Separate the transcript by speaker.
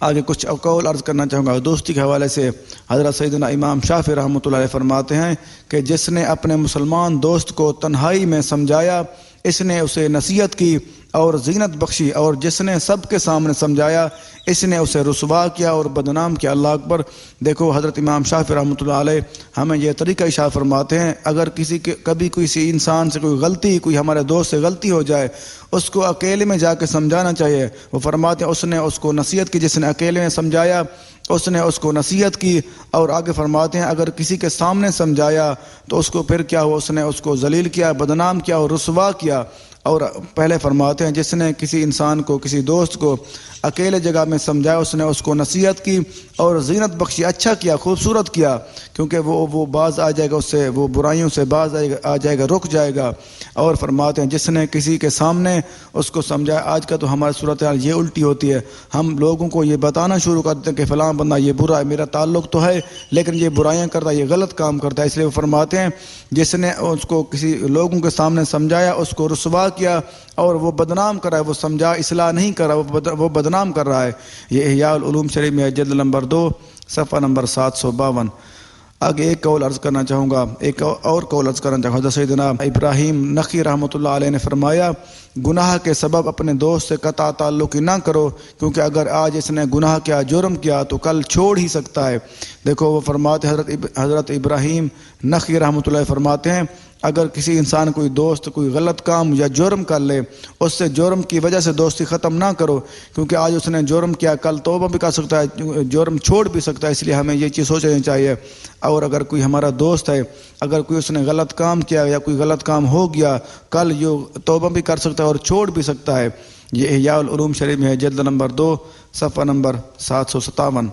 Speaker 1: آگے کچھ قول عرض کرنا چاہوں گا دوستی کے حوالے سے۔ حضرت سیدنا امام شافعی رحمۃ اللہ علیہ فرماتے ہیں کہ جس نے اپنے مسلمان دوست کو تنہائی میں سمجھایا اس نے اسے نصیحت کی اور زینت بخشی، اور جس نے سب کے سامنے سمجھایا اس نے اسے رسوا کیا اور بدنام کیا۔ اللہ اکبر۔ دیکھو حضرت امام شافعی رحمۃ اللہ علیہ ہمیں یہ طریقہ ارشاد فرماتے ہیں، اگر کبھی کسی انسان سے کوئی غلطی، کوئی ہمارے دوست سے غلطی ہو جائے، اس کو اکیلے میں جا کے سمجھانا چاہیے۔ وہ فرماتے ہیں اس نے اس کو نصیحت کی، جس نے اکیلے میں سمجھایا اس نے اس کو نصیحت کی، اور آگے فرماتے ہیں اگر کسی کے سامنے سمجھایا تو اس کو پھر کیا ہوا، اس نے اس کو ذلیل کیا، بدنام کیا اور رسوا کیا۔ اور پہلے فرماتے ہیں جس نے کسی انسان کو، کسی دوست کو اکیلے جگہ میں سمجھایا اس نے اس کو نصیحت کی اور زینت بخشی، اچھا کیا، خوبصورت کیا، کیونکہ وہ باز آ جائے گا، اس سے وہ برائیوں سے باز آ جائے گا، رک جائے گا۔ اور فرماتے ہیں جس نے کسی کے سامنے اس کو سمجھایا۔ آج کا تو ہماری صورتحال یہ الٹی ہوتی ہے، ہم لوگوں کو یہ بتانا شروع کر دیتے ہیں کہ فلاں بندہ یہ برا ہے، میرا تعلق تو ہے لیکن یہ برائیاں کرتا ہے، یہ غلط کام کرتا ہے۔ اس لیے وہ فرماتے ہیں جس نے اس کو کسی لوگوں کے سامنے سمجھایا اس کو رسوا کیا اور وہ بدنام کر رہا ہے، وہ سمجھا اصلاح نہیں کر رہا، وہ بدنام کر رہا ہے۔ یہ احیاء العلوم شریف میں جلد نمبر 2 صفحہ نمبر 752۔ آگے ایک قول عرض کرنا چاہوں گا، ایک اور قول عرض کرنا چاہوں گا۔ حضرت سیدنا ابراہیم نخعی رحمۃ اللہ علیہ نے فرمایا گناہ کے سبب اپنے دوست سے قطع تعلق ہی نہ کرو، کیونکہ اگر آج اس نے گناہ کیا، جرم کیا تو کل چھوڑ ہی سکتا ہے۔ دیکھو وہ فرماتے حضرت ابراہیم نخعی رحمۃ اللہ فرماتے ہیں اگر کسی انسان کوئی دوست کوئی غلط کام یا جرم کر لے، اس سے جرم کی وجہ سے دوستی ختم نہ کرو، کیونکہ آج اس نے جرم کیا، کل توبہ بھی کر سکتا ہے، جرم چھوڑ بھی سکتا ہے۔ اس لیے ہمیں یہ چیز سوچنی چاہیے۔ اور اگر کوئی ہمارا دوست ہے، اگر کوئی اس نے غلط کام کیا یا کوئی غلط کام ہو گیا، کل یہ توبہ بھی کر سکتا ہے اور چھوڑ بھی سکتا ہے۔ یہ احیاء العلوم شریف میں ہے جلد نمبر 2 صفحہ نمبر 757۔